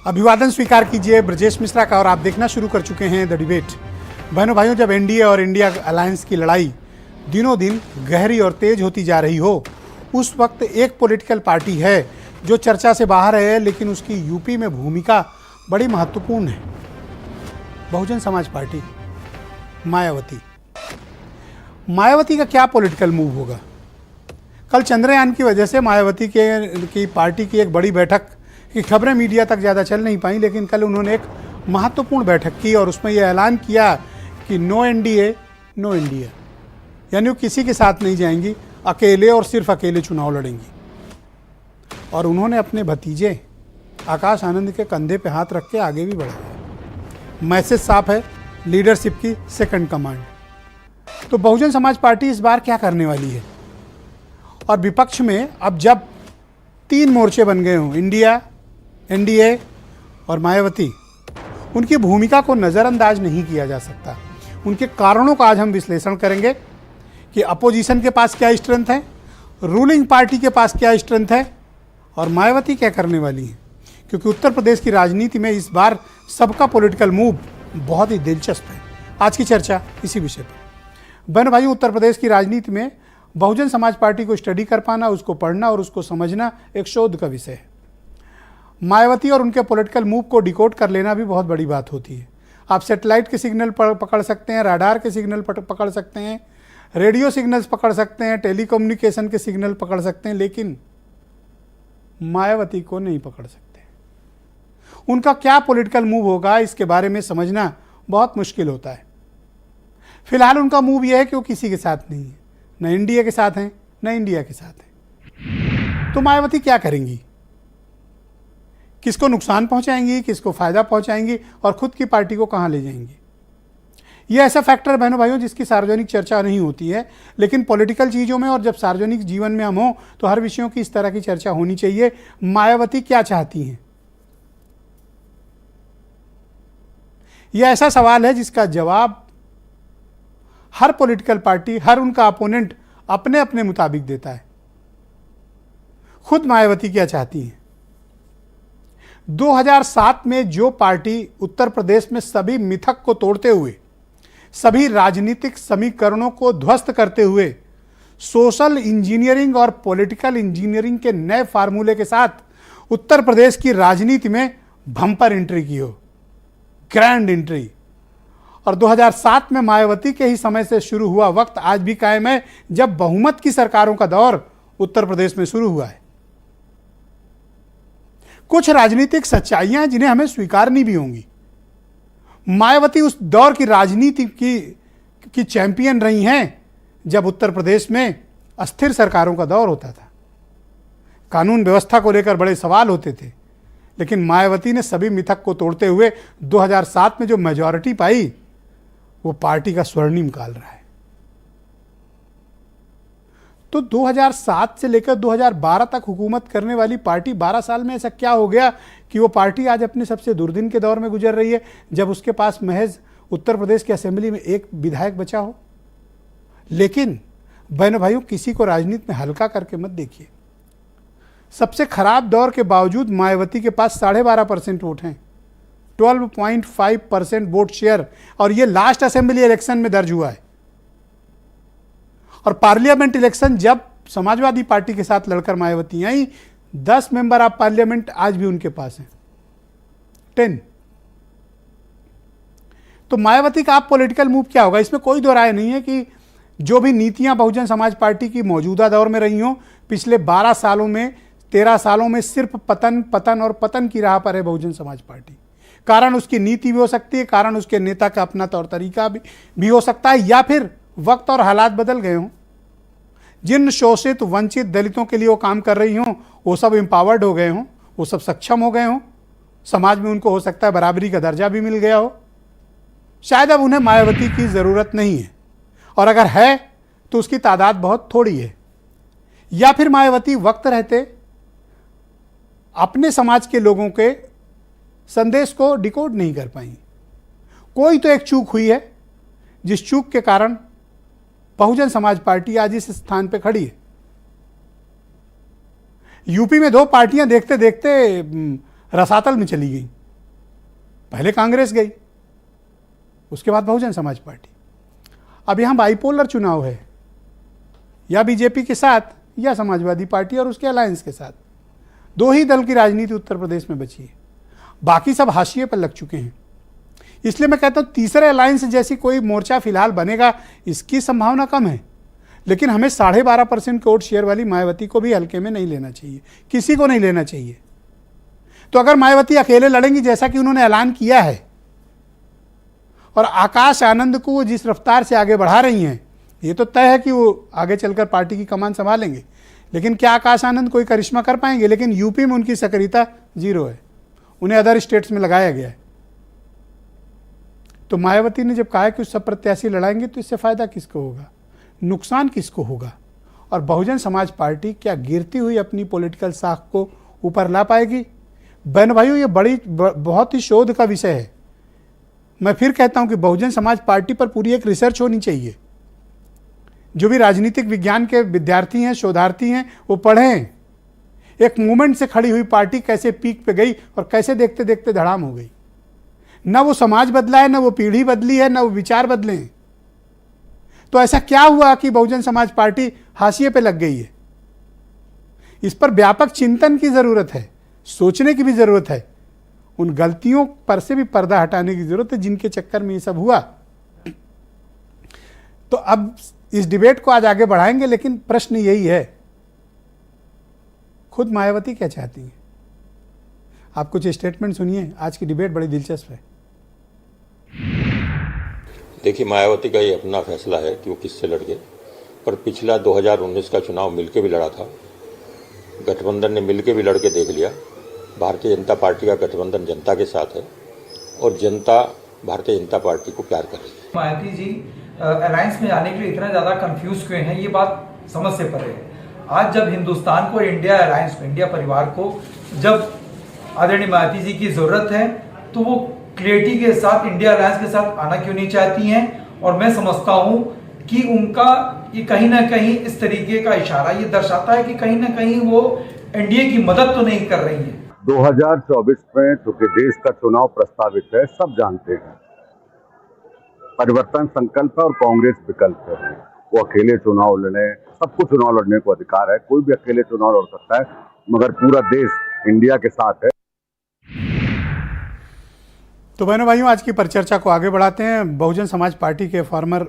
अभिवादन स्वीकार कीजिए ब्रजेश मिश्रा का और आप देखना शुरू कर चुके हैं द डिबेट। बहनों भाइयों, जब एनडीए और इंडिया अलायंस की लड़ाई दिनों दिन गहरी और तेज होती जा रही हो, उस वक्त एक पॉलिटिकल पार्टी है जो चर्चा से बाहर है, लेकिन उसकी यूपी में भूमिका बड़ी महत्वपूर्ण है। बहुजन समाज पार्टी, मायावती। मायावती का क्या पॉलिटिकल मूव होगा? कल चंद्रयान की वजह से मायावती की पार्टी की एक बड़ी बैठक की खबरें मीडिया तक ज़्यादा चल नहीं पाई, लेकिन कल उन्होंने एक महत्वपूर्ण बैठक की और उसमें यह ऐलान किया कि नो एनडीए नो इंडिया, यानी वो किसी के साथ नहीं जाएंगी, अकेले और सिर्फ अकेले चुनाव लड़ेंगी। और उन्होंने अपने भतीजे आकाश आनंद के कंधे पे हाथ रख के आगे भी बढ़ाया। मैसेज साफ है, लीडरशिप की सेकंड कमांड। तो बहुजन समाज पार्टी इस बार क्या करने वाली है? और विपक्ष में अब जब तीन मोर्चे बन गए हों, इंडिया, एनडीए और मायावती, उनकी भूमिका को नज़रअंदाज नहीं किया जा सकता। उनके कारणों का आज हम विश्लेषण करेंगे कि अपोजिशन के पास क्या स्ट्रेंथ है, रूलिंग पार्टी के पास क्या स्ट्रेंथ है और मायावती क्या करने वाली है। क्योंकि उत्तर प्रदेश की राजनीति में इस बार सबका पॉलिटिकल मूव बहुत ही दिलचस्प है। आज की चर्चा इसी विषय पर। बहन भाई, उत्तर प्रदेश की राजनीति में बहुजन समाज पार्टी को स्टडी कर पाना, उसको पढ़ना और उसको समझना एक शोध का विषय है। मायावती और उनके पॉलिटिकल मूव को डिकोड कर लेना भी बहुत बड़ी बात होती है। आप सैटेलाइट के सिग्नल पकड़ सकते हैं, राडार के सिग्नल पकड़ सकते हैं, रेडियो सिग्नल्स पकड़ सकते हैं, टेलीकम्युनिकेशन के सिग्नल पकड़ सकते हैं, लेकिन मायावती को नहीं पकड़ सकते। उनका क्या पॉलिटिकल मूव होगा, इसके बारे में समझना बहुत मुश्किल होता है। फिलहाल उनका मूव यह है कि वो किसी के साथ नहीं है, न एनडीए के साथ हैं न इंडिया के साथ हैं। तो मायावती क्या करेंगी? किसको नुकसान पहुंचाएंगी, किसको फायदा पहुंचाएंगी और खुद की पार्टी को कहां ले जाएंगी? यह ऐसा फैक्टर बहनों भाइयों जिसकी सार्वजनिक चर्चा नहीं होती है, लेकिन पॉलिटिकल चीज़ों में और जब सार्वजनिक जीवन में हम हों तो हर विषयों की इस तरह की चर्चा होनी चाहिए। मायावती क्या चाहती हैं? यह ऐसा सवाल है जिसका जवाब हर पॉलिटिकल पार्टी, हर उनका अपोनेंट अपने अपने मुताबिक देता है। खुद मायावती क्या चाहती हैं? 2007 में जो पार्टी उत्तर प्रदेश में सभी मिथक को तोड़ते हुए, सभी राजनीतिक समीकरणों को ध्वस्त करते हुए, सोशल इंजीनियरिंग और पॉलिटिकल इंजीनियरिंग के नए फार्मूले के साथ उत्तर प्रदेश की राजनीति में बम्पर एंट्री की हो, ग्रैंड एंट्री, और 2007 में मायावती के ही समय से शुरू हुआ वक्त आज भी कायम है, जब बहुमत की सरकारों का दौर उत्तर प्रदेश में शुरू हुआ है। कुछ राजनीतिक सच्चाइयां जिन्हें हमें स्वीकारनी भी होंगी। मायावती उस दौर की राजनीति की चैंपियन रही हैं जब उत्तर प्रदेश में अस्थिर सरकारों का दौर होता था, कानून व्यवस्था को लेकर बड़े सवाल होते थे, लेकिन मायावती ने सभी मिथक को तोड़ते हुए 2007 में जो मेजॉरिटी पाई, वो पार्टी का स्वर्णिम काल रहा है। तो 2007 से लेकर 2012 तक हुकूमत करने वाली पार्टी 12 साल में ऐसा क्या हो गया कि वो पार्टी आज अपने सबसे दुर्दिन के दौर में गुजर रही है, जब उसके पास महज उत्तर प्रदेश की असेंबली में एक विधायक बचा हो। लेकिन बहनों भाइयों, किसी को राजनीति में हल्का करके मत देखिए। सबसे खराब दौर के बावजूद मायावती के पास 12.5% वोट हैं, 12.5% वोट शेयर, और ये लास्ट असेंबली इलेक्शन में दर्ज हुआ है। और पार्लियामेंट इलेक्शन जब समाजवादी पार्टी के साथ लड़कर मायावती आई, 10 मेंबर ऑफ पार्लियामेंट आज भी उनके पास हैं, 10। तो मायावती का आप पॉलिटिकल मूव क्या होगा, इसमें कोई दो राय नहीं है कि जो भी नीतियां बहुजन समाज पार्टी की मौजूदा दौर में रही हों, पिछले 12 सालों में, 13 सालों में सिर्फ पतन पतन और पतन की राह पर है बहुजन समाज पार्टी। कारण उसकी नीति भी हो सकती है, कारण उसके नेता का अपना तौर तरीका भी हो सकता है, या फिर वक्त और हालात बदल गए हों। जिन शोषित वंचित दलितों के लिए वो काम कर रही हों, वो सब एम्पावर्ड हो गए हों, वो सब सक्षम हो गए हों, समाज में उनको हो सकता है बराबरी का दर्जा भी मिल गया हो। शायद अब उन्हें मायावती की ज़रूरत नहीं है, और अगर है तो उसकी तादाद बहुत थोड़ी है। या फिर मायावती वक्त रहते अपने समाज के लोगों के संदेश को डिकोड नहीं कर पाई। कोई तो एक चूक हुई है, जिस चूक के कारण बहुजन समाज पार्टी आज इस स्थान पे खड़ी है। यूपी में दो पार्टियां देखते देखते रसातल में चली गई। पहले कांग्रेस गई, उसके बाद बहुजन समाज पार्टी। अब यहाँ बाइपोलर चुनाव है, या बीजेपी के साथ या समाजवादी पार्टी और उसके अलायंस के साथ। दो ही दल की राजनीति उत्तर प्रदेश में बची है, बाकी सब हाशिए पर लग चुके हैं। इसलिए मैं कहता हूं तीसरे अलायंस जैसी कोई मोर्चा फिलहाल बनेगा इसकी संभावना कम है। लेकिन हमें 12.5% वोट शेयर वाली मायावती को भी हल्के में नहीं लेना चाहिए, किसी को नहीं लेना चाहिए। तो अगर मायावती अकेले लड़ेंगी जैसा कि उन्होंने ऐलान किया है, और आकाश आनंद को वो जिस रफ्तार से आगे बढ़ा रही हैं, ये तो तय है कि वो आगे चलकर पार्टी की कमान संभालेंगे। लेकिन क्या आकाश आनंद कोई करिश्मा कर पाएंगे? लेकिन यूपी में उनकी सक्रियता 0 है, उन्हें अदर स्टेट्स में लगाया गया है। तो मायावती ने जब कहा कि सब प्रत्याशी लड़ाएंगे तो इससे फायदा किसको होगा, नुकसान किसको होगा? और बहुजन समाज पार्टी क्या गिरती हुई अपनी पॉलिटिकल साख को ऊपर ला पाएगी? बहन भाइयों, ये बहुत ही शोध का विषय है। मैं फिर कहता हूं कि बहुजन समाज पार्टी पर पूरी एक रिसर्च होनी चाहिए। जो भी राजनीतिक विज्ञान के विद्यार्थी हैं, शोधार्थी हैं, वो पढ़ें एक मूवमेंट से खड़ी हुई पार्टी कैसे पीक पे गई और कैसे देखते देखते धड़ाम हो गई। न वो समाज बदला है, न वो पीढ़ी बदली है, न वो विचार बदले हैं। तो ऐसा क्या हुआ कि बहुजन समाज पार्टी हाशिए पे लग गई है? इस पर व्यापक चिंतन की जरूरत है, सोचने की भी जरूरत है। उन गलतियों पर से भी पर्दा हटाने की जरूरत है जिनके चक्कर में ये सब हुआ। तो अब इस डिबेट को आज आगे बढ़ाएंगे, लेकिन प्रश्न यही है, खुद मायावती क्या चाहती हैं? आप कुछ स्टेटमेंट सुनिए। आज की डिबेट बड़ी दिलचस्प है। देखिए, मायावती का ये अपना फैसला है कि वो किससे लड़ गए, पर पिछला 2019 का चुनाव मिलके भी लड़ा था, गठबंधन ने मिलके भी लड़के देख लिया। भारतीय जनता पार्टी का गठबंधन जनता के साथ है और जनता भारतीय जनता पार्टी को प्यार कर रही है। मायावती जी अलायंस में जाने के लिए इतना ज्यादा कंफ्यूज क्यों हैं, ये बात समझ से परे है। आज जब हिंदुस्तान को इंडिया अलायंस को, इंडिया परिवार को जब आदरणीय मायावती जी की जरूरत है, तो वो क्लियरिटी के साथ इंडिया अलायंस के साथ आना क्यों नहीं चाहती हैं? और मैं समझता हूं कि उनका ये कहीं ना कहीं इस तरीके का इशारा ये दर्शाता है कि कहीं ना कहीं वो एनडीए की मदद तो नहीं कर रही है। 2024 में चूंकि देश का चुनाव प्रस्तावित है, सब जानते हैं परिवर्तन संकल्प है और कांग्रेस विकल्प है। वो अकेले चुनाव लड़े, सबको चुनाव लड़ने को अधिकार है, कोई भी अकेले चुनाव लड़ सकता है, मगर पूरा देश इंडिया के साथ है। तो बहनों भाइयों, आज की परिचर्चा को आगे बढ़ाते हैं। बहुजन समाज पार्टी के फॉर्मर